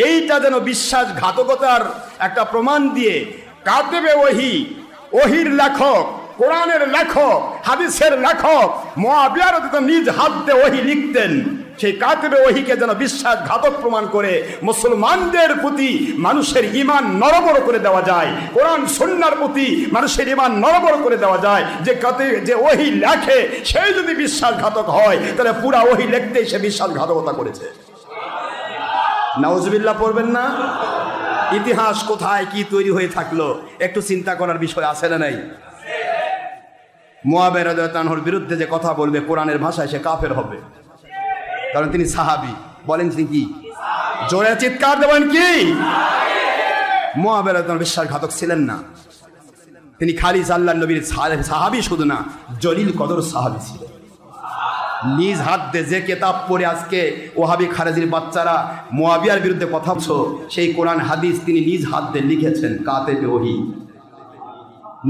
এইটা যেন বিশ্বাসঘাতকতার একটা প্রমাণ দিয়ে কাতেবে ওহী, ওহীর লেখক, কোরআনের লেখক, হাদিসের লেখক মুআবিয়া রাদিয়াল্লাহু নিজ হাতে ওহী লিখতেন, সেই কাতেবে ওহীকে যেন বিশ্বাসঘাতক প্রমাণ করে মুসলমানদের প্রতি মানুষের ঈমান নড়বড় করে দেওয়া যায়, কোরআন সুন্নাহর প্রতি মানুষের ঈমান নড়বড় করে দেওয়া যায়। যে ওহী লেখে সেই যদি বিশ্বাসঘাতক হয় তাহলে পুরা ওহী লিখতেই সে বিশ্বাসঘাতকতা করেছে। নাউজুবিল্লাহ পড়বেন না? ইতিহাস কোথায় কি তৈরি হয়ে থাকলো একটু চিন্তা করার বিষয় আছে না নাই? মুআবিয়া রাদিয়াল্লাহু আনহুর বিরুদ্ধে যে কথা বলবে কোরআনের ভাষায় সে কাফের হবে, কারণ তিনি সাহাবী। বলেন কি? জোরে চিৎকার দেবেন কি? মুআবিয়া রাদিয়াল্লাহু আনহু বিশ্বাসঘাতক ছিলেন না, তিনি খালি আল্লাহর নবীর সাহাবী শুধু না, জলিল কদর সাহাবী ছিলেন। নিজ হাত দিয়ে যে কিতাব পড়ে আজকে ওহাবি খারেজির বাচ্চারা মুআবিয়ার বিরুদ্ধে কথা বলছো, সেই কোরআন হাদিস তিনি নিজ হাত দিয়ে লিখেছেন। কাতেবে ওহী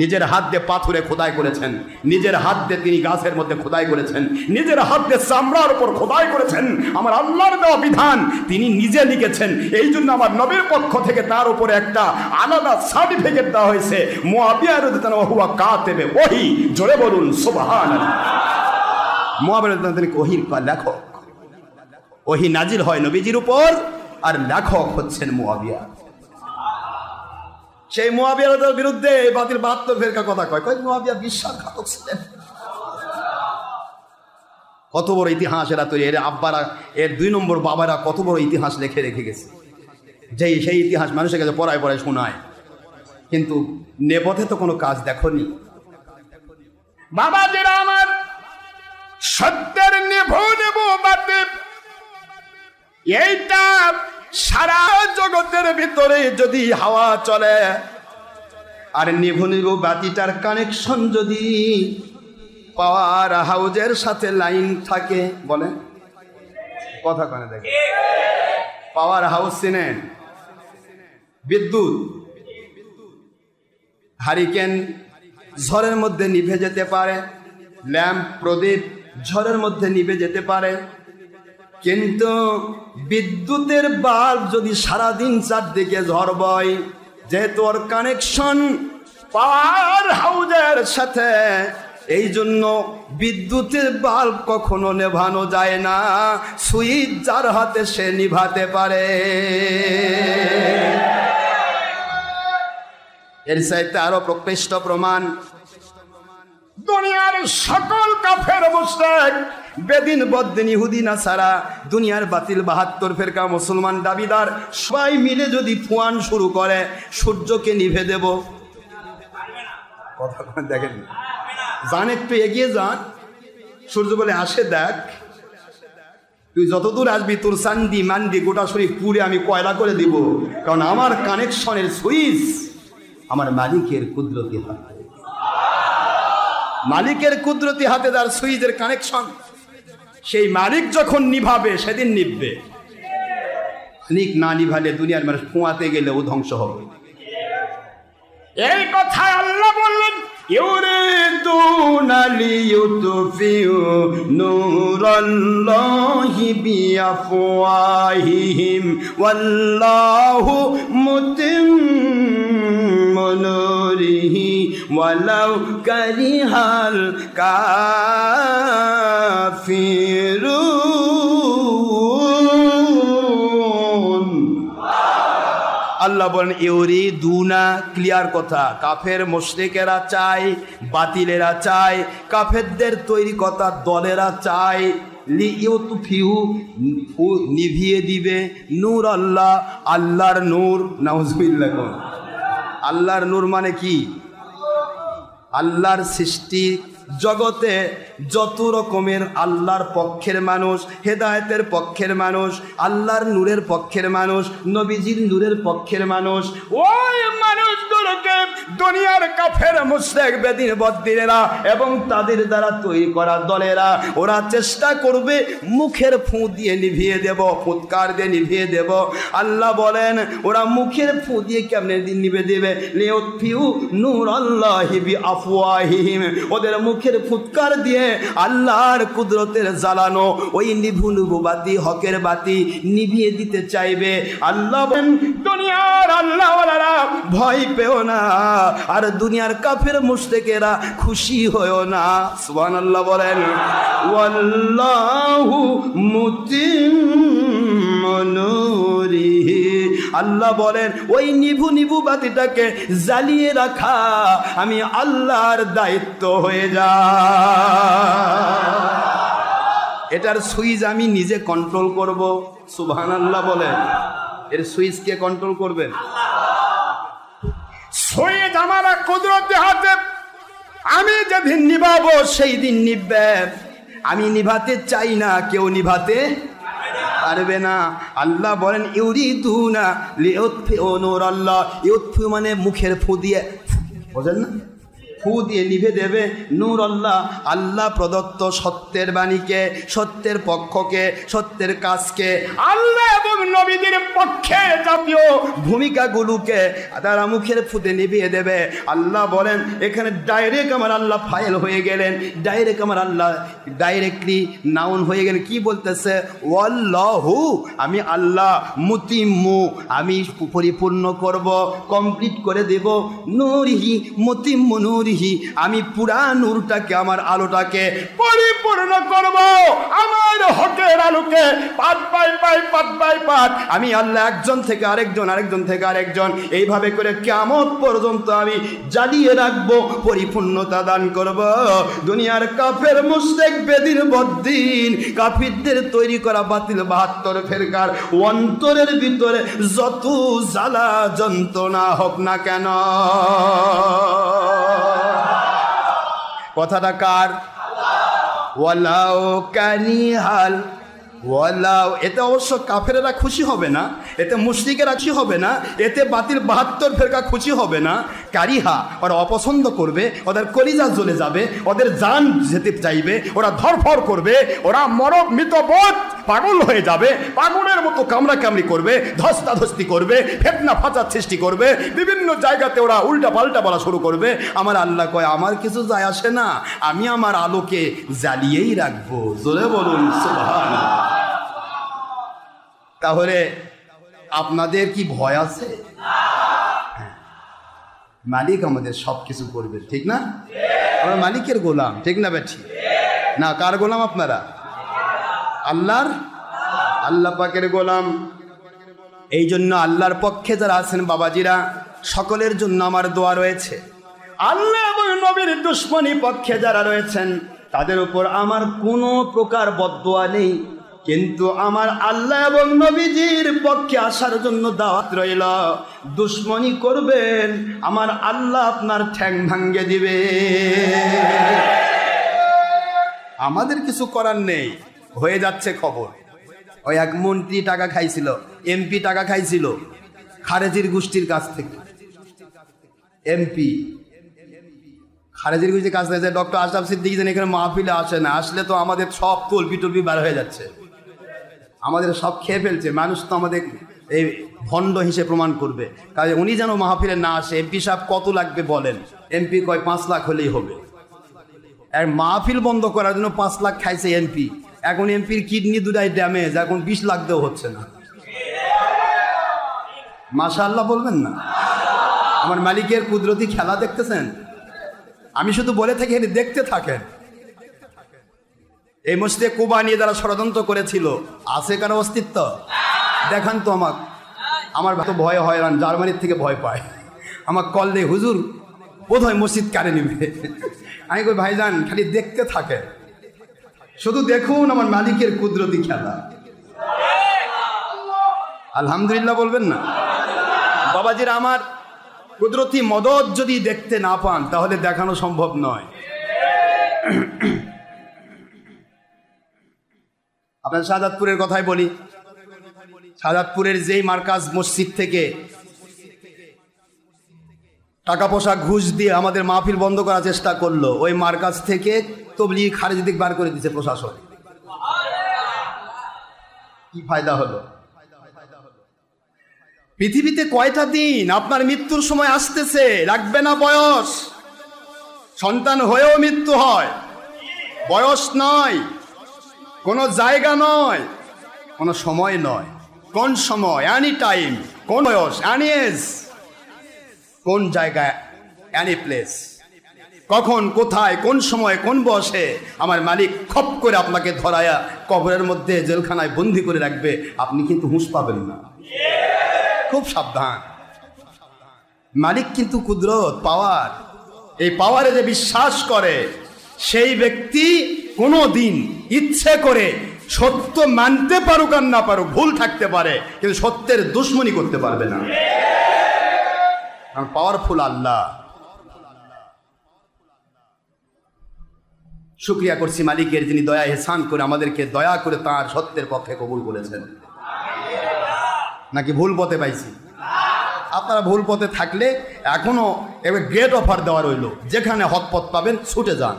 নিজের হাত দিয়ে পাথরে খোদাই করেছেন, নিজের হাত দিয়ে তিনি গাছের মধ্যে খোদাই করেছেন, নিজের হাত দিয়ে চামড়ার উপর খোদাই করেছেন। আমার আল্লাহর দেওয়া বিধান তিনি নিজে লিখেছেন। এই জন্য আমার নবীর পক্ষ থেকে তার উপরে একটা আলাদা সার্টিফিকেট দেওয়া হয়েছে, মুআবিয়া রাদিয়াল্লাহু আনহু হুয়া কাতেবে ওহী। জোরে বলুন সুবহানাল্লাহ। মুআবিয়া রাদিয়াল্লাহু আনহু তিনি ওহীর লেখক, ওহী নাজিল হয় নবীজির উপর, আর লেখক হচ্ছেন মুআবিয়া। সেই মুআবিয়ার বিরুদ্ধে বাতিল 72 ফেরকা কথা কয় মুআবিয়া বিশ্বাসঘাতক ছিলেন। কত বড় ইতিহাস এরা তৈরি, এর আব্বারা, এর 2 নম্বর বাবারা কত বড় ইতিহাস লিখে রেখে গেছে, সেই ইতিহাস মানুষের কাছে পড়ায় পড়ায় শোনায়, কিন্তু নেপথ্যে তো কোনো কাজ দেখনি। বাবাজিরা আমার, সত্যের নেভো বাতে এইটা সারা জগতের ভিতরে যদি হাওয়া চলে আর নিভু বাতিটার কানেকশন যদি পাওয়ার হাউজের সাথে লাইন থাকে, বলে কথা কানে দেখে, পাওয়ার হাউস চিনেন? বিদ্যুৎ হারিকেন ঝড়ের মধ্যে নিভে যেতে পারে, ল্যাম্প প্রদীপ ঝড়ের মধ্যে নিভে যেতে পারে, কিন্তু বিদ্যুতের বাল্ব যদি সারাদিন চারদিকে ঝড় বয়, যেহেতু ওর কানেকশন পাওয়ার হাউজের সাথে, এই জন্য বিদ্যুতের বাল্ব কখনো নেভানো যায় না, সুইচ যার হাতে সে নিভাতে পারে। এর চাইতে আরো প্রকৃষ্ট প্রমাণ, দুনিয়ার সকল কাফের মুশরিক বেদিন বদ্দিন ইহুদি নাসারা, দুনিয়ার বাতিল 72 ফেরকা মুসলমান দাবিদার সবাই মিলে যদি ফুয়ান শুরু করে সূর্যকে নিভে দেব, কথা দেখেন, যান একটু এগিয়ে যান, সূর্য বলে আসে দেখ, তুই যতদূর আসবি তোর চান্দি মান্দি গোটা শরীর পুরে আমি কয়লা করে দিব, কারণ আমার কানেকশনের সুইচ আমার মালিকের কুদরতি হাতে, মালিকের কুদরতি হাতে তার সুইচের কানেকশন, সেই মালিক যখন নিভাবে সেদিন নিভবে, মালিক না নিভালে দুনিয়ার মানুষ ফুঁয়াতে গেলে ও ধ্বংস হবে। এই কথা আল্লাহ বললেন, ইউরিদুনা লিইউতফিউ নূরাল্লাহি বিআফওয়াহিহিম ওয়াল্লাহু মুতিম্মু নূরিহি ওয়ালাউ কারিহাল কাফিরুন। আল্লাহ বলেন ইউরিদুনা, ক্লিয়ার কথা, কাফের মুশরিকেরা চায়, বাতিলেরা চায়, কাফেরদের তৈরি কথা দলেরা চায়, লিইউতফিউ নিভিয়ে দিবে, নূর আল্লাহ, আল্লাহর নূর। নাউজুবিল্লাহ। আল্লাহর নূর মানে কি? আল্লাহর সৃষ্টি জগতে যত রকমের আল্লাহর পক্ষের মানুষ, হেদায়েতের পক্ষের মানুষ, আল্লাহর নূরের পক্ষের মানুষ, নবীজির নূরের পক্ষের মানুষ, ওই মানুষগুলোকে দুনিয়ার কাফের মুশরিক বেদিন বদ্দিনেরা এবং তাদের দ্বারা তৈরি করা দলেরা ওরা চেষ্টা করবে মুখের ফু দিয়ে নিভিয়ে দেব, ফুৎকার দিয়ে নিভিয়ে দেব। আল্লাহ বলেন ওরা মুখের ফু দিয়ে কেমনে দিন নিভে দেবে, লিউতফিউ নূরাল্লাহি বিআফওয়াহিহিম, ওদের মুখের ফুৎকার দিয়ে আল্লাহর কুদরতের জ্বালানো ওই নিভু নিভু বাতি, হকের বাতি নিভিয়ে দিতে চাইবে। আল্লাহ বলেন দুনিয়ার আল্লাহওয়ালারা ভয় পেও না, আর দুনিয়ার কাফের মুশরিকেরা খুশি হয়ো না। সুবহানাল্লাহ বলেন ওয়াল্লাহু মুতিম্মু নূরিহি, আল্লাহ বলেন ওই নিভু নিভু বাতিটাকে জ্বালিয়ে রাখা আমি আল্লাহর দায়িত্ব হয়ে যায়। এটার সুইচ আমি নিজে কন্ট্রোল করব। সুবহানাল্লাহ বলেন, এর সুইচ কে কন্ট্রোল করবেন? সুইচ আমার কুদরতের হাতে। আমি যেদিন নিভাবো সেই দিন নিভবে। আমি নিভাতে চাই না, কেউ নিভাতে পারবে না। আল্লাহ বলেন ইউরিদুনা লিউতফিউ নূরাল্লাহ, ইউতফিউ মানে মুখের ফু দিয়ে, বোঝেন না, ফু দিয়ে নিভে দেবে নূর আল্লাহ, আল্লাহ প্রদত্ত সত্যের বাণীকে, সত্যের পক্ষকে, সত্যের কাজকে, আল্লাহ এবং নবীদের পক্ষে জাতীয় ভূমিকাগুলোকে তারা মুখের ফুতে নিভিয়ে দেবে। আল্লাহ বলেন এখানে ডাইরেক্ট আমার আল্লাহ ফাইল হয়ে গেলেন, ডাইরেক্ট আমার আল্লাহ ডাইরেক্টলি নাউন হয়ে গেলেন। কি বলতেছে? ওয়াল্লাহু, আমি আল্লাহ, মুতিম্মু, আমি পরিপূর্ণ করব, কমপ্লিট করে দেব, নূরিহি, মুতিম্মু নূরিহি, আমি পুরা নূরটাকে, আমার আলোটাকে পরিপূর্ণ করব। আমার হকের আলোকে পাত বাই পাত আমি আল্লাহ একজন থেকে আরেকজন, আরেকজন থেকে আরেকজন, এইভাবে করে কিয়ামত পর্যন্ত আমি জ্বালিয়ে রাখবো, পরিপূর্ণতা দান করব। দুনিয়ার কাফের মুশরিক বেদিন বদ্দিন কাফিরদের তৈরি করা বাতিল 72 ফেরকার অন্তরের ভিতরে যত জ্বালা যন্ত্রণা হোক না কেন, কথাটা কার? ওয়ালাউ কারিহাল, ওয়ালাউ, এতে অবশ্য কাফেরেরা খুশি হবে না, এতে মুশরিকেরা খুশি হবে না, এতে বাতিল 72 ফেরকা খুশি হবে না। কারিহা, ওরা অপছন্দ করবে, ওদের কলিজা জ্বলে যাবে, ওদের জান যেতে চাইবে, ওরা ধরফর করবে, ওরা মরক মৃতবোধ পাগল হয়ে যাবে, পাগলের মতো কামড়া কামড়ি করবে, ধস্তাধস্তি করবে, ফেতনা ফাঁচার সৃষ্টি করবে, বিভিন্ন জায়গাতে ওরা উল্টা পাল্টা বলা শুরু করবে। আমার আল্লাহ কয় আমার কিছু যায় আসে না, আমি আমার আলোকে জ্বালিয়েই রাখবো। জোরে বলুন সুবহানাল্লাহ। তাহলে আপনাদের কি ভয় আছে? মালিক আমাদের সব কিছু করবে, ঠিক না? আমরা মালিকের গোলাম, ঠিক না বেঠি? না, কার গোলাম আপনারা? আল্লাহর, আল্লাহ পাকের গোলাম। এই জন্য আল্লাহর পক্ষে যারা আছেন বাবাজিরা, সকলের জন্য আমার দোয়া রয়েছে। আল্লাহ এবং নবীর দুশ্মনী পক্ষে যারা রয়েছেন তাদের উপর আমার কোনো প্রকার বদদোয়া নেই, কিন্তু আমার আল্লাহ এবং নবীজির পক্ষে আসার জন্য দাওয়াত রইল। দুশ্মনী করবেন, আমার আল্লাহ আপনার ঠ্যাং ভাঙ্গে দিবে। আমাদের কিছু করার নেই, হয়ে যাচ্ছে খবর। ওই এক মন্ত্রী টাকা খাইছিল, এমপি টাকা খাইছিল খারেজির গোষ্ঠীর কাছ থেকে। এমপি খারেজির গোষ্ঠীর কাছ থেকে। ডক্টর আশরাফ সিদ্দিকী যেন এখানে মাহফিলে আসে না, আসলে তো আমাদের সব তলপি টলপি বার হয়ে যাচ্ছে, আমাদের সব খেয়ে ফেলছে। মানুষ তো আমাদের এই ভণ্ড হিসেবে প্রমাণ করবে। কাজে উনি যেন মাহফিলে না আসে। এমপি সাহেব কত লাগবে বলেন? এমপি কয় 5 লাখ হলেই হবে। এক মাহফিল বন্ধ করার জন্য 5 লাখ খাইছে এমপি। এখন এমপির কিডনি দুটাই ড্যামেজ, এখন 20 লাখ দেওয়া হচ্ছে না। মাশাআল্লাহ বলবেন না? আমার মালিকের কুদরতি খেলা দেখতেছেন? আমি শুধু বলে থাকি, দেখতে থাকেন। এই মসজিদে কুবা নিয়ে যারা ষড়যন্ত্র করেছিল, আছে কারো অস্তিত্ব? দেখান তো আমাকে। আমার তো ভয় হয়, জার্মানির থেকে ভয় পায়। আমার কল দেয়, হুজুর বোধহয় মসজিদ কারে নিবে। আমি কই ভাইজান খালি দেখতে থাকে, শুধু দেখুন আমার মালিকের কুদরতি খেলা। আলহামদুলিল্লাহ বলবেন না? বাবাজিরা আমার, কুদরতি মদত যদি দেখতে না পান তাহলে দেখানো সম্ভব নয়। আপনার শাহাদাতপুরের কথাই বলি। শাহাদাতপুরের যেই মার্কাজ মসজিদ থেকে টাকা পয়সা ঘুষ দিয়ে আমাদের মাহফিল বন্ধ করার চেষ্টা করলো, ওই মার কাছ থেকে তবলিগ খারিজ দিক বার করে দিচ্ছে প্রশাসন। কি ফায়দা হলো? পৃথিবীতে কয়টা দিন? আপনার মৃত্যুর সময় আসতেছে, রাখবে না বয়স। সন্তান হয়েও মৃত্যু হয়, বয়স নয়, কোনো জায়গা নয়, কোনো সময় নয়। কোন সময়? Any time. কোন বয়স? Any age. কোন জায়গায়? Any place. কখন, কোথায়, কোন সময়, কোন বয়সে আমার মালিক খপ করে আপনাকে ধরায়া কবরের মধ্যে জেলখানায় বন্দি করে রাখবে, আপনি কিন্তু হুঁশ পাবেন না। খুব সাবধান। মালিক কিন্তু কুদরত, পাওয়ার। এই পাওয়ারে যে বিশ্বাস করে সেই ব্যক্তি কোনো দিন ইচ্ছে করে সত্য মানতে পারুক আর না পারুক, ভুল থাকতে পারে, কিন্তু সত্যের দুশ্মনী করতে পারবে না। কারণ পাওয়ারফুল আল্লাহ। শুকরিয়া করছি মালিকের, যিনি দয়া এহসান করে আমাদেরকে দয়া করে তার সত্যের পক্ষে কবুল করেছেন। নাকি ভুল পথে পাইছি? আপনারা ভুল পথে থাকলে এখনো এবার গ্রেট অফার দেওয়া রইল, যেখানে হক পথ পাবেন ছুটে যান।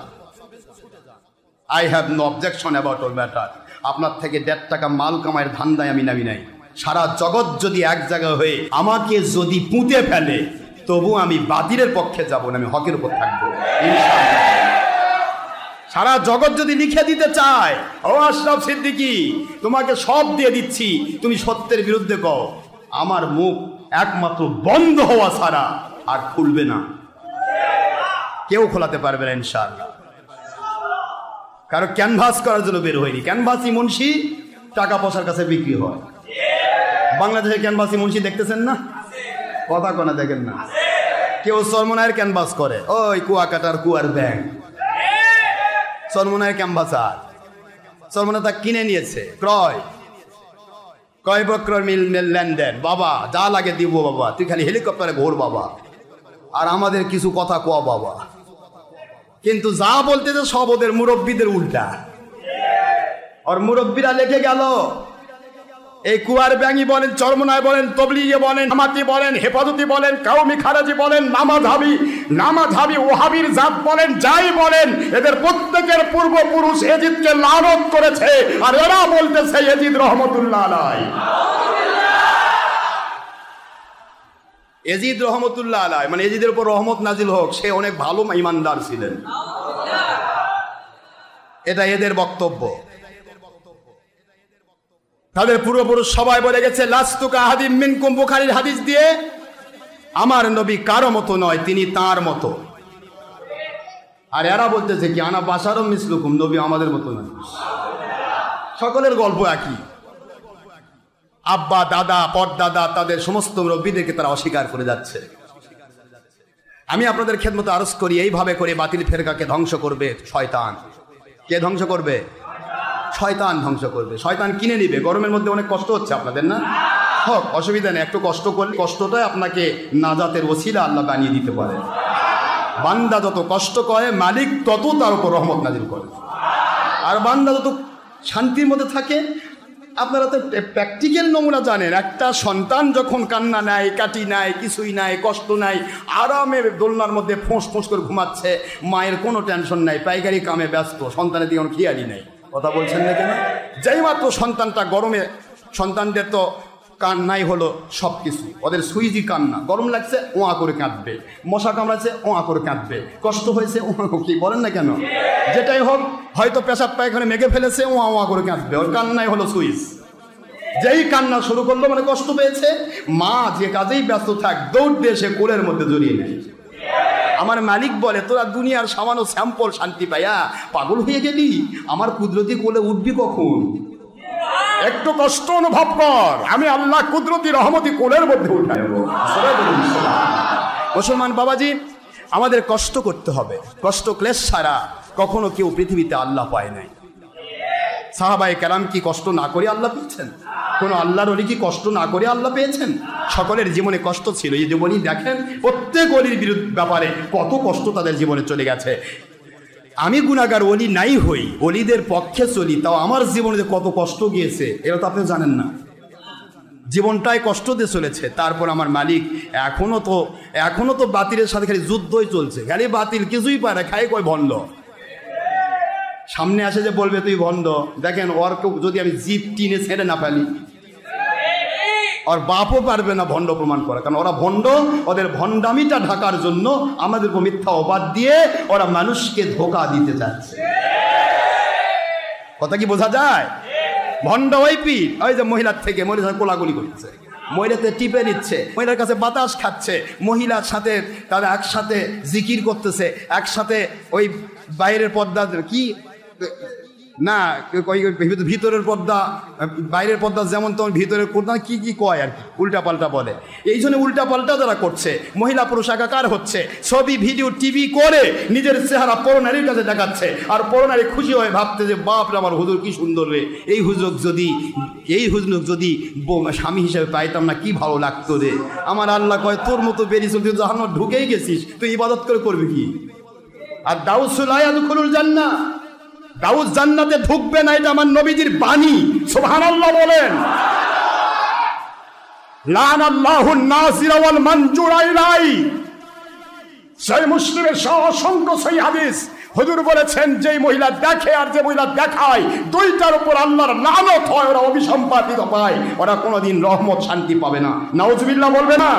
I have no objection about all matter. আপনার থেকে 1.5 টাকা মাল কামায়ের ধান্দায় আমি নামি নাই। সারা জগৎ যদি এক জায়গায় হয়ে আমাকে যদি পুঁতে ফেলে, তবু আমি বাতিলের পক্ষে যাব না, আমি হকের উপর থাকবো ইনশাআল্লাহ। সারা জগৎ যদি লিখে দিতে চায়, ও আশরাফ সিদ্দিকী তোমাকে সব দিয়ে দিচ্ছি, তুমি সত্যের বিরুদ্ধে কও, আমার মুখ একমাত্র বন্ধ হওয়া ছাড়া আর খুলবে না। কেউ খোলাতে পারবে না ইনশাআল্লাহ। কারো ক্যানভাস করার জন্য বের হয়নি। ক্যানভাসি মুন্সি টাকা পয়সার কাছে বিক্রি হয়। বাংলাদেশের ক্যানভাসি মুন্সি দেখতেছেন না? কথা কোনা দেখেন না? কেউ চরমনায়ের ক্যানভাস করে, ওই কুয়াকাটার কুয়ার ব্যাংক চরমনায়ের ক্যানভাসার। চরমনা তা কিনে নিয়েছে, ক্রয় বিক্রয় মিল লেনদেন। বাবা যা লাগে দিব বাবা, তুই খালি হেলিকপ্টারে ঘোর বাবা, আর আমাদের কিছু কথা কোয়া বাবা। কিন্তু যা বলতে যে সব ওদের মুরব্বীদের উল্টা। আর মুরব্বীরা লিখে গেল, এই কুয়ার ব্যাঙি বলেন, চরমনায় বলেন, তবলিগে বলেন, জামাতি বলেন, হেফাজতি বলেন, কাউমি খারাজি বলেন, নামাজহাবি ওহাবির জাত বলেন, যাই বলেন, এদের প্রত্যেকের পূর্বপুরুষ এজিদকে লানত করেছে, আর এরা বলতেছে এজিদ রহমতুল্লাহ আলাইহি। এজিদ রহমতুল্লাহ আলাইহি মানে এজিদের উপর রহমত নাজিল হোক, সে অনেক ভালো ইমানদার ছিলেন। এটা এদের বক্তব্য। তাদের পূর্বপুরুষ সবাই বলে গেছে, লাস্তুকা আহাদিম মিনকুম, বুখারীর হাদিস দিয়ে, আমার নবী কারো মতো নয়, তিনি তার মতো। আর এরা বলতেছে কি, আনা বাশারুম মিসলুকুম, নবী আমাদের মতো নয়। সকলের গল্প একই। আব্বা, দাদা, পরদাদা, তাদের সমস্ত মুরব্বীদেরকে তারা অস্বীকার করে যাচ্ছে। আমি আপনাদের খেদমতে আরজ করি, এইভাবে করে বাতিল ফেরকাকে ধ্বংস করবে শয়তান। কে ধ্বংস করবে? শয়তান ধ্বংস করবে। শয়তান কিনে নিবে। গরমের মধ্যে অনেক কষ্ট হচ্ছে আপনাদের, না? হোক, অসুবিধা নেই, একটু কষ্ট করলে কষ্টটাই আপনাকে নাজাতের ওসিলা আল্লাহ বানিয়ে দিতে পারে। বান্দা যত কষ্ট করে, মালিক তত তার উপর রহমত নাজিল করে। আর বান্দা যত শান্তির মধ্যে থাকে, আপনারা তো প্র্যাকটিক্যাল নমুনা জানেন, একটা সন্তান যখন কান্না নাই, কাটি নাই, কিছুই নাই, কষ্ট নাই, আরামে দোলনার মধ্যে ফোঁস ফোঁস করে ঘুমাচ্ছে, মায়ের কোনো টেনশন নাই, পাইকারি কামে ব্যস্ত, সন্তানের দিকে কোনো খেয়ালই নেই। কথা বলছেন না কেন? যেই মাত্র সন্তানটা গরমে, সন্তানদের তো কান্নাই হলো সব কিছু, ওদের সুইজি কান্না, গরম লাগছে ওয়া করে কাঁদবে, মশা কামড়াচ্ছে ওয়া করে কাঁদবে, কষ্ট হয়েছে ওয়া, কি বলেন না কেন? যেটাই হোক, হয়তো পেশাব পায়খানে মেঘে ফেলেছে ওয়া ওয়া করে কাঁদবে, ওর কান্নাই হলো সুইচ। যেই কান্না শুরু করলো মানে কষ্ট পেয়েছে, মা যে কাজেই ব্যস্ত থাক, দৌড় দিয়ে সে কোলের মধ্যে জড়িয়ে নেয়। আমার মালিক বলে, তোরা দুনিয়ার সামান্য স্যাম্পল শান্তি পাইয়া পাগল হয়ে গেলি, আমার কুদরতি কোলে উঠবি কখন? একটু কষ্ট অনুভব কর, আমি আল্লাহ কুদরতি রহমতি কোলের মধ্যে উঠাই। মুসলমান বাবাজি, আমাদের কষ্ট করতে হবে। কষ্ট ক্লেশ ছাড়া কখনো কেউ পৃথিবীতে আল্লাহ পায় নাই। সাহাবায়ে কেরাম কি কষ্ট না করে আল্লাহ পেয়েছেন? কোন আল্লাহর ওলি কি কষ্ট না করে আল্লাহ পেয়েছেন? সকলের জীবনে কষ্ট ছিল। এই জীবনই দেখেন, প্রত্যেক ওলির ব্যাপারে কত কষ্ট তাদের জীবনে চলে গেছে। আমি গুনাহগার, ওলি নাই হই, ওলিদের পক্ষে চলি, তাও আমার জীবনে কত কষ্ট গিয়েছে, এটা তো আপনি জানেন না। জীবনটাই কষ্ট দিয়ে চলেছে, তারপর আমার মালিক এখনো তো বাতিলের সাথে খালি যুদ্ধই চলছে, খালি বাতিল কিছুই পারে, খাই কয় ভণ্ড। সামনে আসে যে বলবে তুই ভণ্ড, দেখেন ওর যদি আমি জিপ টিনে ছেড়ে না ফেলি, ওর বাপও পারবে না ভণ্ড প্রমাণ করা, কারণ ওরা ভণ্ড, ওদের ভণ্ডামিটা ঢাকার জন্য আমাদেরকে মিথ্যা অবাদ দিয়ে ওরা মানুষকে ধোঁকা দিতে চাচ্ছে। কথা কি বোঝা যায়? ভণ্ড ওই পীর, ওই যে মহিলার থেকে মহিলার কোলাগুলি করছে, মহিলাতে টিপে নিচ্ছে, মহিলার কাছে বাতাস খাচ্ছে, মহিলার সাথে তারা একসাথে জিকির করতেছে, একসাথে ওই বাইরের পর্দা কি না, ভিতরের পর্দা বাইরের পর্দা যেমন তেমন ভিতরের পর্দা কি কি কয় আর কি, উল্টা পাল্টা বলে। এই জন্য উল্টা পাল্টা যারা করছে, মহিলা পুরুষ একাকার হচ্ছে, ছবি ভিডিও টিভি করে নিজের চেহারা পরনারীর কাছে দেখাচ্ছে, আর পরনারী খুশি হয়ে ভাবতে যে বাপ রে আমার হুজুর কি সুন্দর রে, এই হুজুর যদি স্বামী হিসেবে পাইতাম না কি ভালো লাগতো রে। আমার আল্লাহ কয় তোর মতো বেরিয়ে চলতে জাহান্নামে ঢুকেই গেছিস, তুই ইবাদত করে করবি কি? আর দাউসুল জান্নাহ, দাউদ জান্নাতে ঢুকবে না, এটা আমার নবীজির বাণী। সুবহানাল্লাহ বলেন। লানাল্লাহুন নাসিরা ওয়াল মানজুরা ইলাই, সহিহ মুসলিমের অসংখ্য সহিহ হাদিস, হুজুর বলেছেন যেই মহিলা দেখে আর যে মহিলা দেখায়, দুইটার উপর আল্লাহর লানত হয়, ওরা অভিসম্পাদিত পায়, ওরা কোনোদিন রহমত শান্তি পাবে না। নাউজুবিল্লাহ বলবে না?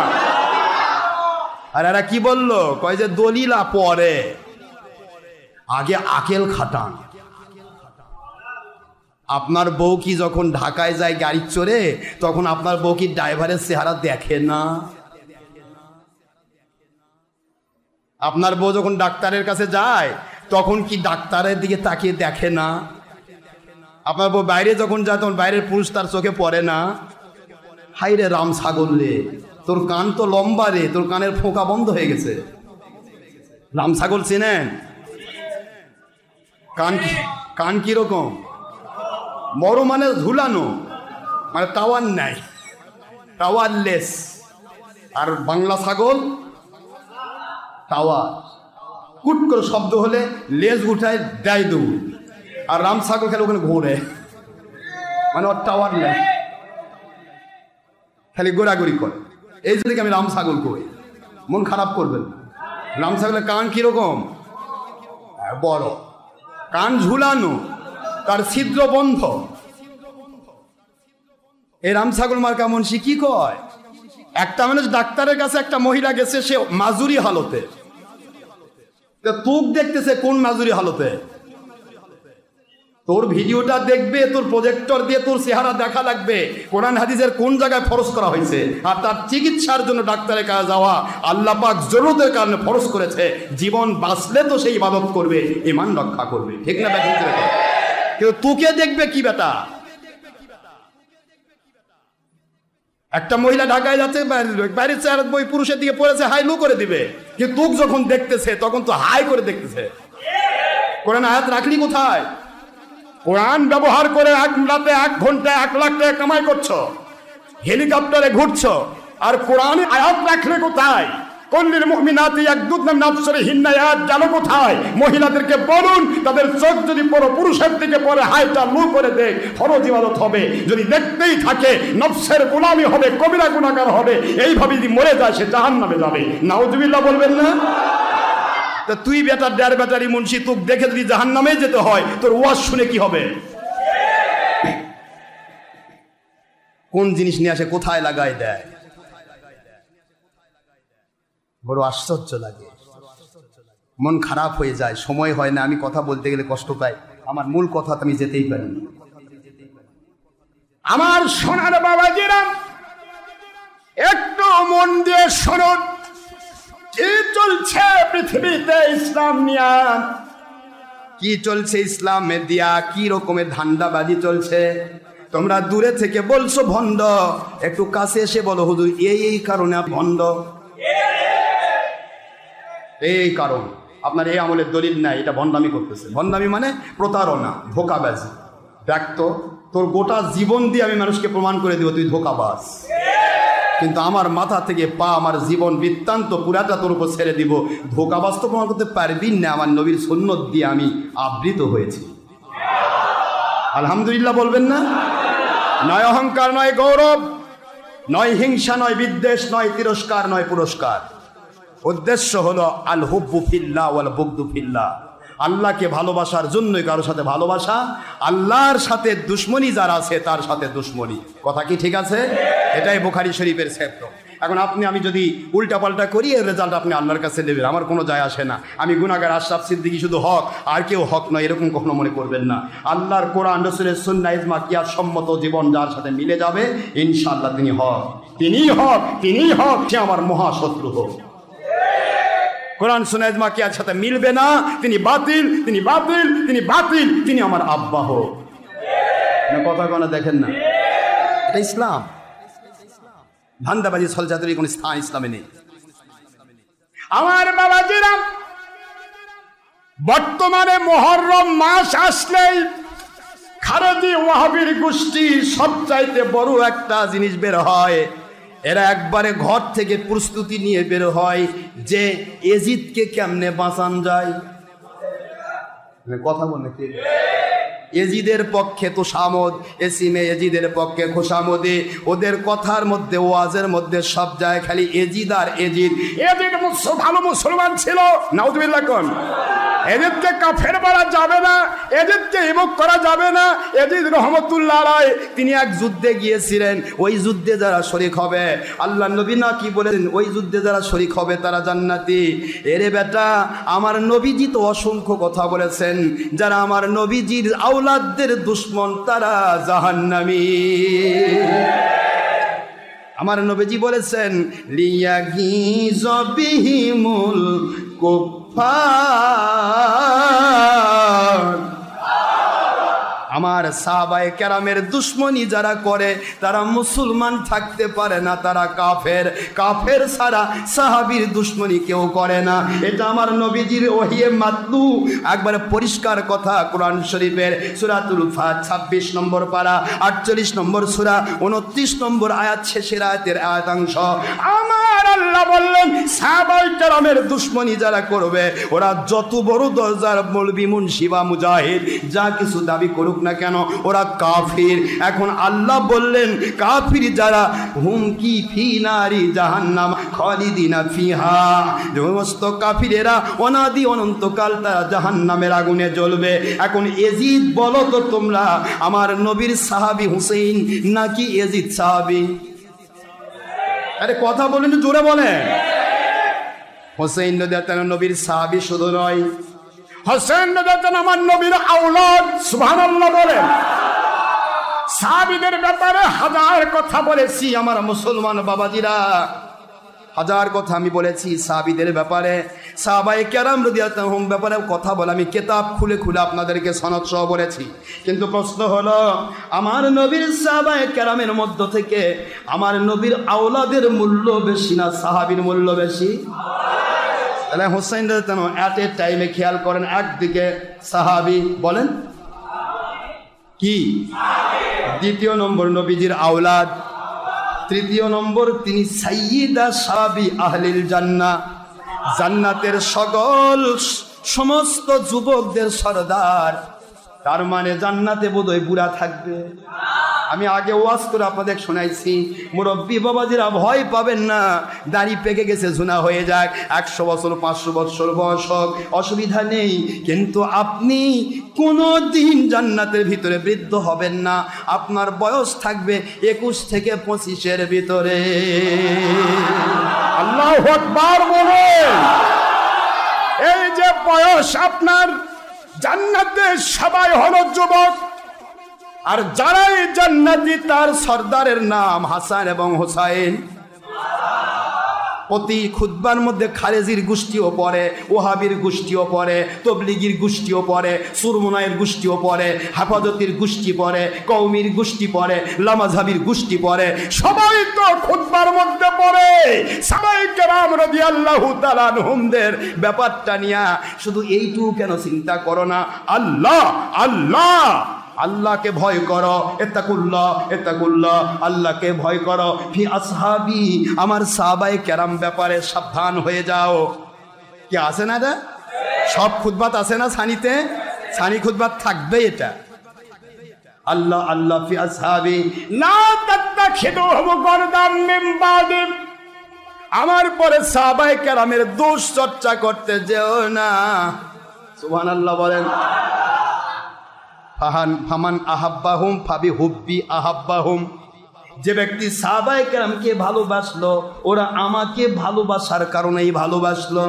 আর এরা কি বললো, কয় যে দলিলা পরে, আগে আকেল খাটান। আপনার বউ কি যখন ঢাকায় যায় গাড়ি চড়ে, তখন আপনার বউ কি ড্রাইভারের চেহারা দেখে না? আপনার বউ যখন ডাক্তারের কাছে যায়, তখন কি ডাক্তারের দিকে তাকিয়ে দেখে না? আপনার বউ বাইরে যখন যায়, তখন বাইরের পুরুষ তার চোখে পড়ে না? হাই রে রাম ছাগল রে, তোর কান তো লম্বা রে, তোর কানের ফোঁকা বন্ধ হয়ে গেছে। রাম ছাগল চেনেন? কান কিরকম? বড় মানে ঝুলানো, মানে টাওয়ার নাই, টাওয়ারলেস। আর বাংলা ছাগল টাওয়ার, কুট করে শব্দ হলে লেজ উঠায় দেয় দৌড়। আর রাম ছাগল খেলে ওখানে ঘোরে, মানে ওর টাওয়ার নেই, খালি গোড়াগড়ি করে। এই জন্য আমি রাম ছাগল কই, মন খারাপ করবেন। রাম ছাগলের কান কিরকম? বড়, কান ঝুলানো, তার ছিদ্র বন্ধ। এই রাম ছাগল মার কেমন সে কি কয়? একটা মানুষ ডাক্তারের কাছে, একটা মহিলা গেছে, সে মাজুরি হালতে, তুক দেখতেছে কোন মাজুরি হালতে। তোর ভিডিওটা দেখবে, তোর প্রজেক্টর দিয়ে তোর চেহারা দেখা লাগবে, কোরআন হাদিসের কোন জায়গায় ফরজ করা হয়েছে। আর তার চিকিৎসার জন্য ডাক্তারের কাছে যাওয়া আল্লাহ পাক জরুরতের কারণে ফরজ করেছে। জীবন বাঁচলে তো সেই ইবাদত করবে, ঈমান রক্ষা করবে, ঠিক না বেঠিক? কিন্তু তোকে দেখবে কি বেটা? একটা মহিলা ঢাকায় যাচ্ছে, বাইরের চেহারা বই পুরুষের দিকে পড়েছে, হাই লু করে দিবে, কিন্তু তুক যখন দেখতেছে তখন তো হাই করে দেখতেছে। কোরআন আয়াত রাখলি কোথায়? কোরআন ব্যবহার করে এক রাতে 1 ঘন্টায় 1 লাখ টাকা কামাই করছো, হেলিকপ্টারে ঘুরছো, আর কোরআনে আয়াত রাখলে কোথায়? কল্লিল মুমিনাতি ইয়াগদুদনা মিন আবসারিহিন্না, আয়াত গেল কোথায়? মহিলাদেরকে বলুন তাদের চোখ যদি পুরুষের দিকে পড়ে, হাইটা লু করে দেখ, ফরজ ইবাদত হবে। যদি দেখতেই থাকে নফসের গোলামি হবে, কবিরা গুনাহগার হবে। এইভাবে যদি মরে যায় সে জাহান্নামে যাবে। নাউজুবিল্লাহ বলবেন না? তা তুই বেটার ডের বেটারি মুন্সি, তোকে দেখে যদি জাহান্নামে যেতে হয়, তোর ওয়াজ শুনে কি হবে? কোন জিনিস নিয়ে আসে কোথায় লাগাই দেয়, বড় আশ্চর্য লাগে, মন খারাপ হয়ে যায়, সময় হয় না। আমি কথা বলতে গেলে কষ্ট পাই, আমার মূল কথা আমি যেতেই পারি। আমার সোনার বাবাজিরা, একটু মন দিয়ে শুনুন, কি চলছে পৃথিবীতে ইসলাম নিয়া, কি চলছে ইসলামের দিয়া, কি রকমের ধান্দাবাজি চলছে। তোমরা দূরে থেকে বলছো ভণ্ড, একটু কাছে এসে বলো হুজুর এই কারণে ভণ্ড, এই কারণ আপনার এই আমলের দলিল নাই, এটা ভণ্ডামি করতেছে। ভণ্ডামি মানে প্রতারণা, ধোকাবাজি। দেখ তো, তোর গোটা জীবন দিয়ে আমি মানুষকে প্রমাণ করে দিব তুই ধোকাবাজ, কিন্তু আমার মাথা থেকে পা, আমার জীবন বৃত্তান্ত পুরাটা তোর উপর ছেড়ে দিব। ধোকাবাজ তো প্রমাণ করতে পারবি না, আমার নবীর সুন্নত দিয়ে আমি আবৃত হয়েছি। আলহামদুলিল্লাহ বলবেন না? নয় অহংকার, নয় গৌরব, নয় হিংসা, নয় বিদ্বেষ, নয় তিরস্কার, নয় পুরস্কার। উদ্দেশ্য হলো আল হুব্বু ফিল্লাহ ওয়াল বুগদু ফিল্লাহ, আল্লাহকে ভালোবাসার জন্যই কারোর সাথে ভালোবাসা, আল্লাহর সাথে দুশ্মনী যারা আছে তার সাথে দুশ্মনী। কথা কি ঠিক আছে? এটাই বুখারী শরীফের ক্ষেত্র। এখন আপনি আমি যদি উল্টাপাল্টা করি, এর রেজাল্ট আপনি আল্লাহর কাছে নেবেন, আমার কোনো যায় আসে না। আমি গুনাহগার আশরাফ সিদ্দিকী শুধু হক, আর কেউ হক নয়, এরকম কখনো মনে করবেন না। আল্লাহর কোরআন, রাসূলের সুন্নাহ, ইজমা, কিয়াস সম্মত জীবন যার সাথে মিলে যাবে, ইনশাআল্লাহ তিনি হক, তিনিই হক, তিনিই হক, সে আমার মহাশত্রু হোক। কোরআন সুন্নাহ ইজমা কিয়াস সাথে মিলবে না, তিনি বাতিল, তিনি বাতিল, তিনি বাতিল, তিনি আমার আব্বা হোক। কথা কোনো দেখেন না, এটা ইসলাম। ধান্দাবাজি ছলচাতুরি কোন স্থান ইসলামে নেই। আমার বাবাজিরা, বর্তমানে মুহররম মাস আসলেই খারেজি ওয়াহাবির গোষ্ঠী সবচাইতে বড় একটা জিনিস বের হয়। এরা একবারে ঘর থেকে প্রস্তুতি নিয়ে বের হয় যে এজিদকে কেমনে বাঁচান যায়। কথা বলে এজিদের পক্ষে তো সামদ এসিমে, এজিদের পক্ষে খোসামদে, ওদের কথার মধ্যে ওয়াজের মধ্যে সব যায় খালি এজিদ আর এজিদ। এজিদ ভালো মুসলমান ছিল, নাউজুবিল্লাহ কোন। এজিদকে কাফের বলা যাবে না, এজিদকে ইবক করা যাবে না। এজিদ রহমতুল্লাহ আলাইহি তিনি এক যুদ্ধে গিয়েছিলেন, ওই যুদ্ধে যারা শরীক হবে, আল্লাহ নবী না কি বলেছেন, ওই যুদ্ধে যারা শরীক হবে তারা জান্নাতি। এরে বেটা, আমার নবীজি তো অসংখ্য কথা বলেছেন, যারা আমার নবীজির আওলাদদের দুশমন তারা জাহান্নামী। আমার নবীজি বলেছেন লিয়াগিজ বিহিমুল কুফার, আমার সাহাবায়ে কেরামের দুশ্মনী যারা করে তারা মুসলমান থাকতে পারে না, তারা কাফের। কাফের ছাড়া সাহাবীর দুশ্মনী কেউ করে না। এটা আমার নবীজির ওহিয়ে মাতলু, একবারে পরিষ্কার কথা। কোরআন শরীফের সূরাতুল ফাত 26 নম্বর পারা, 48 নম্বর সূরা, 29 নম্বর আয়াত, শেষের আয়াতের আয়াতাংশ। আমার আল্লাহ বললেন সাহাবায়ে কেরামের দুশ্মনী যারা করবে, ওরা যত বড় দরজার মৌলবি, মুন্সি বা মুজাহিদ যা কিছু দাবি করুক না কেন, ওরা কাফির। এখন আল্লাহ বললেন কাফির যারা, হুমকি ফি নারি জাহান্নাম খালিদিনা ফিহা, সমস্ত কাফিরেরা অনাদি অনন্তকাল তারা জাহান্নামের আগুনে জ্বলবে। এখন এজিদ বলো তো তোমরা, আমার নবীর সাহাবী হুসাইন নাকি এজিদ সাহাবী? আরে কথা বলেন, জোরে বলে। হুসাইন নবীর সাহাবী শুধু নয়, হোসেন আমার নবীর আওলাদ। সুবহানাল্লাহ বলেন। সাহাবীদের ব্যাপারে হাজার কথা বলেছি আমার মুসলমান বাবাজিরা, হাজার কথা আমি বলেছি সাহাবীদের ব্যাপারে, সাহাবায়ে কেরাম রাদিয়াল্লাহু আনহুম ব্যাপারে কথা বলে আমি কিতাব খুলে খুলে আপনাদেরকে সনদ সহ বলেছি। কিন্তু প্রশ্ন হলো, আমার নবীর সাহাবায়ে কেরামের মধ্য থেকে আমার নবীর আওলাদের মূল্য বেশি না সাহাবীর মূল্য বেশি? তাহলে হোসেন রাদিয়াল্লাহু আনহু এট এ টাইমে খেয়াল করেন, একদিকে সাহাবী বলেন কি, দ্বিতীয় নম্বর নবীজির আওলাদ, তৃতীয় নম্বর তিনি সাইয়্যিদা সাহাবী আহলিল জান্নাহ, জান্নাতের সকল সমস্ত যুবকদের সরদার। তার মানে জান্নাতে বোধহয় বুড়া থাকবে। আমি আগে ওয়াজ করে আপনাদের শোনাইছি, মুরব্বী বাবাজিরা ভয় পাবেন না, দাড়ি পেকে গেছে, ঝুনা হয়ে যাক, 100 বছর 500 বছর বয়স হোক, অসুবিধা নেই। কিন্তু আপনি কোনো দিন জান্নাতের ভিতরে বৃদ্ধ হবেন না, আপনার বয়স থাকবে 21 থেকে 25-এর ভিতরে। আল্লাহু আকবার বলেন। এই যে বয়স আপনার, জান্নাতে সবাই হলো যুবক, আর যারাই জান্নাতি তার সর্দারের নাম হাসান এবং হোসাইন। প্রতি খুতবার মধ্যে খারেজির গোষ্ঠীও পড়ে, ওহাবির গোষ্ঠীও পড়ে, তবলিগির গোষ্ঠীও পড়ে, সুরমুনায়ের গোষ্ঠীও পড়ে, হেফাজতির গোষ্ঠী পড়ে, কওমির গোষ্ঠী পড়ে, লামাযহাবির গোষ্ঠী পড়ে, সবাই তো খুতবার মধ্যে পড়ে। সাহাবায়ে কেরাম রাদিয়াল্লাহু তাআলা আনহুমদের ব্যাপারটা নিয়ে শুধু এইটুকু কেন চিন্তা করো না? আল্লাহ আল্লাহ আল্লাহকে ভয় করো, ইত্তাকুল্লাহ ইত্তাকুল্লাহ, আল্লাহকে ভয় করো। ফি আসহাবি, আমার সাহাবায়ে কেরাম ব্যাপারে সাবধান হয়ে যাও। কি আছে না এটা? সব খুতবাত আছে না সানিতে? সানি খুতবাত থাকবে এটা। আল্লাহ আল্লাহ ফি আসহাবি লা তাত্তাখিদুহু গারদাম মিন বাদি, আমার পরে সাহাবায়ে কেরামের দোষ চর্চা করতে যেও না। সুবহানাল্লাহ বলেন। ফামান আহাব্বাহুম ফাবি হুব্বি আহাব্বাহুম, যে ব্যক্তি সাহাবায়ে কেরামকে ভালোবাসলো ওরা আমাকে ভালোবাসার কারণেই ভালোবাসলো।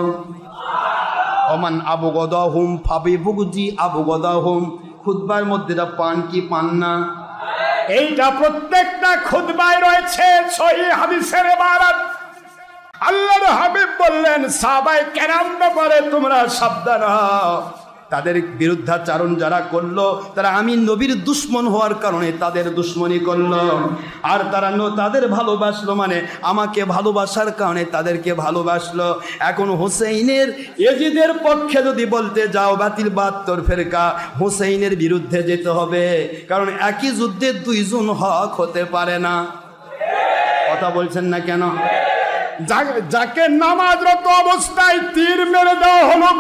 ওমান আবগদাহুম ফাবি বুগজি আবগদাহুম, খুতবার মধ্যে এটা পান কি পান না? এইটা প্রত্যেকটা খুতবায় রয়েছে, সহিহ হাদিসের ইবারত। আল্লাহর হাবিব বললেন সাহাবায়ে কেরাম ব্যাপারে তোমরা সাবধান হও, তাদের বিরুদ্ধাচারণ যারা করলো তারা আমি নবীর দুশ্মন হওয়ার কারণে তাদের দুশ্মনী করলো, আর তারা তাদের ভালোবাসলো মানে আমাকে ভালোবাসার কারণে তাদেরকে ভালোবাসলো। এখন হুসাইনের ইয়াজিদের পক্ষে যদি বলতে যাও বাতিল 72 ফেরকা, হুসাইনের বিরুদ্ধে যেতে হবে, কারণ একই যুদ্ধে দুইজন হক হতে পারে না। কথা বলছেন না কেন? যাকে নামাজরত অবস্থায় তীর মেরে দেওয়া হলো,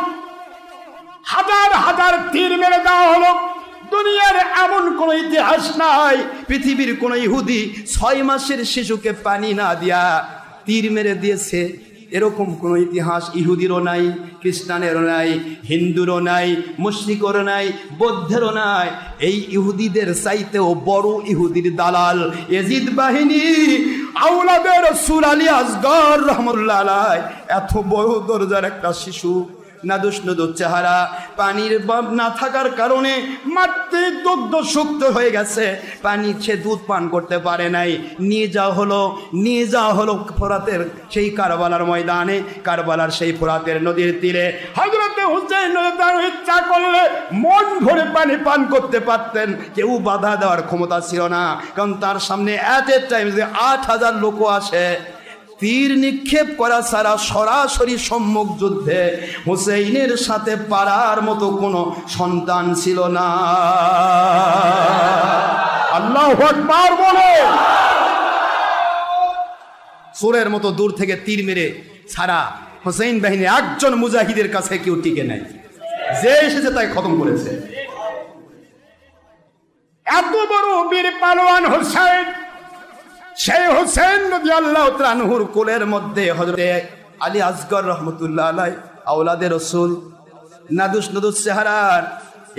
হাজার হাজার তীর মেরে দেওয়া হলো, দুনিয়ার এমন কোন ইতিহাস নাই পৃথিবীর কোন ইহুদি 6 মাসের শিশুকে পানি না দিয়া তীর মেরে দিয়েছে, এরকম কোন ইতিহাস ইহুদিরও নাই, খ্রিস্টানেরও নাই, হিন্দুরও নাই, মুশরিকেরও নাই, বৌদ্ধেরও নাই। এই ইহুদিদের চাইতেও বড় ইহুদির দালাল ইয়াজিদ বাহিনী আওলাদে রাসূল আলী আসগর রাহমাতুল্লাহ আলাইহি, এত বড় দরজার একটা শিশু, নাদুস নদুর চেহারা, পানির না থাকার কারণে মাটি দুগ্ধ শুক্ত হয়ে গেছে, পানি সে দুধ পান করতে পারে নাই, নিয়ে যাওয়া হলো ফোরাতের সেই কারবালার ময়দানে, কারবালার সেই ফোরাতের নদীর তীরে। হযরতে হুসাইন রাদিয়াল্লাহু ইচ্ছা করলে মন ভরে পানি পান করতে পারতেন, কেউ বাধা দেওয়ার ক্ষমতা ছিল না, কারণ তার সামনে এট এ টাইম যে 8000 লোক আসে। তীর নিক্ষেপ করা ছাড়া সরাসরি সম্মুখ যুদ্ধে হুসাইনের সাথে পারার মতো কোনো সন্তান ছিল না। আল্লাহু আকবার বলে। সুরের মতো দূর থেকে তীর মেরে ছাড়া হুসাইন বাহিনী একজন মুজাহিদের কাছে কেউ টিকে নাই, যে এসেছে তাই খতম করেছে। এত বড় বীর পালোয়ান হুসাইন, সেই হুসাইন রাদিয়াল্লাহু তাআলা আনহুর কোলের মধ্যে হযরতে আলী আসগর রাহমাতুল্লাহ আলাইহি আওলাদে রাসূল, নাদুস চেহারার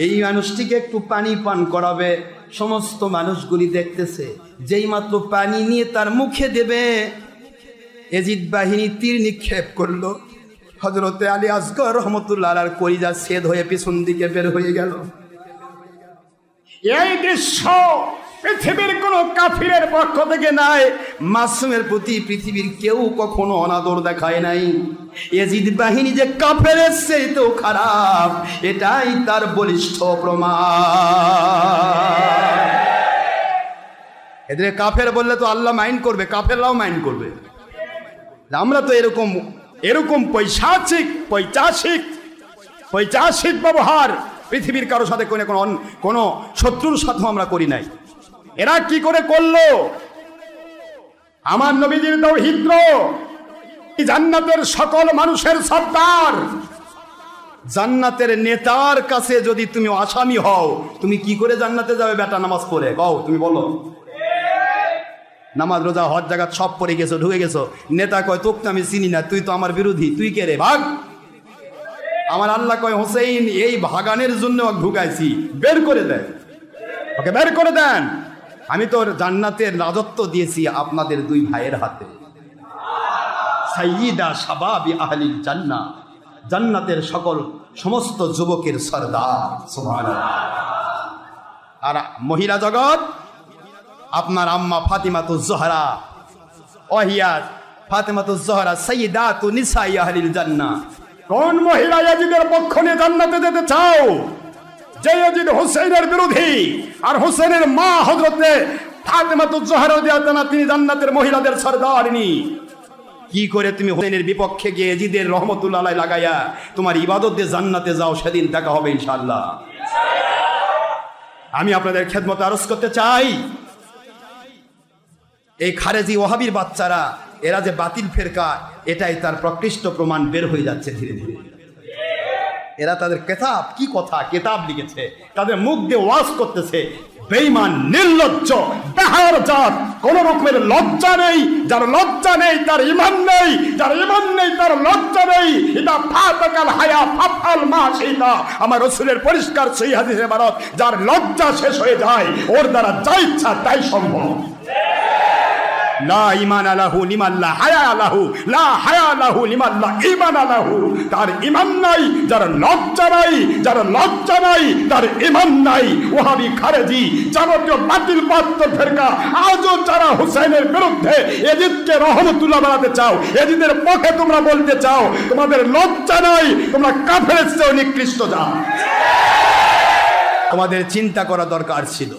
এই মানুষটিকে একটু পানি পান করাবে। সমস্ত মানুষগুলি দেখতেছে, যেই মাত্র পানি নিয়ে তার মুখে দেবে ইয়াজিদ বাহিনী তীর নিক্ষেপ করলো, হযরতে আলী আসগর রাহমাতুল্লাহ আলাইহির কলিজা ছেদ হয়ে পিছন দিকে বের হয়ে গেল। এই দৃশ্য পৃথিবীর কোন কাফিরের পক্ষ থেকে নাই, মাসুমের প্রতি পৃথিবীর কেউ কখনো অনাদর দেখায় নাই। ইয়াজিদ বাহিনী যে কাফেরের চেয়েও খারাপ, এটাই তার বলিষ্ঠ প্রমাণ। এদের কাফের বললে তো আল্লাহ মাইন্ড করবে, কাফেররাও মাইন্ড করবে। আমরা তো এরকম পৈশাচিক ব্যবহার পৃথিবীর কারোর সাথে কোনো শত্রুর সাথে আমরা করি নাই। এরা কি করে করলো? আমার নবীজির তাওহীদ জান্নাতের সকল মানুষের সর্দার, জান্নাতের নেতার কাছে যদি তুমি আসামি হও, তুমি কি করে জান্নাতে যাবে বেটা? নামাজ পড়ে কও, তুমি বলো। নামাজ রোজা হজ জাকাত সব পড়ে গেছো, ঢুকে গেছো, নেতা কয় তোকে আমি চিনি না, তুই তো আমার বিরোধী, তুই কে রে, ভাগ। আমার আল্লাহ কয় হোসেন এই ভাগানের জন্য ঢুকাইছি, বের করে দেন, ওকে বের করে দেন। আমি তো জান্নাতের রাজত্ব দিয়েছি আপনাদের দুই ভাইয়ের হাতে। সাইয়্যিদা শাবাবি আহলিল জান্নাহ, জান্নাতের সমস্ত যুবকের সরদার। সুবহানাল্লাহ। আর মহিলা জগৎ আপনার আম্মা ফাতিমাতুজ জোহরা, ওহিয়া ফাতিমাতুজ জোহরা সাইয়্যিদাতু নিসাই আহলিল জান্নাহ। কোন মহিলা ইয়াজিদের পক্ষ নিয়ে জান্নাতে যেতে চাও? যে ইয়াজিদ হোসেনের বিরোধী, আর হোসেনের মা হযরতে ফাতিমাতুজ জোহরা রাদিয়াল্লাহু আনহা তিনি জান্নাতের মহিলাদের সরদারিনী। কি করে তুমি হোসেনের বিপক্ষে গিয়ে ইয়াজিদের রহমতুল্লাহ আলাইহি লাগাইয়া তোমার ইবাদত দিয়ে জান্নাতে যাও? সেদিন দেখা হবে ইনশাআল্লাহ। আমি আপনাদের খেদমতে আরজ করতে চাই, এই খারেজি ওয়াহাবির বাচ্চারা এরা যে বাতিল ফেরকা, এটাই তার প্রকৃষ্ট প্রমাণ বের হয়ে যাচ্ছে ধীরে ধীরে। এরা তাদের কেতাব, কি কথা কেতাব লিখেছে, তাদের মুখ দিয়ে ওয়াজ করতেছে, বেঈমান, নির্লজ্জ, বেহার জাত, কোন রকমের লজ্জা নেই। যার লজ্জা নেই তার ঈমান নেই, যার ঈমান নেই তার লজ্জা নেই। এটা ফাতাকাল হায়া ফাফআল মা শিতা, আমার রাসূলের পরিষ্কার সহিহ হাদিসে ইবারত, যার লজ্জা শেষ হয়ে যায় ওর দ্বারা যা ইচ্ছা তাই সম্ভব। লা ঈমান লাহু লিমান লা হায়া লাহু, লা হায়া লাহু লিমান লা ঈমান লাহু। তার ঈমান নাই যার লজ্জা নাই, যার লজ্জা নাই তার ঈমান নাই। ওয়াহাবি, খারেজি, যাবতীয় বাতিল পাত্র ফেরকা আজও যারা হুসাইনের বিরুদ্ধে ইয়াজিদকে রহমতুল্লাহ বানাতে চাও, ইয়াজিদের পক্ষে তোমরা বলতে চাও, তোমাদের লজ্জা নাই, তোমরা কাফেরের চেয়ে নিকৃষ্ট জাত। তোমাদের চিন্তা করা দরকার ছিল।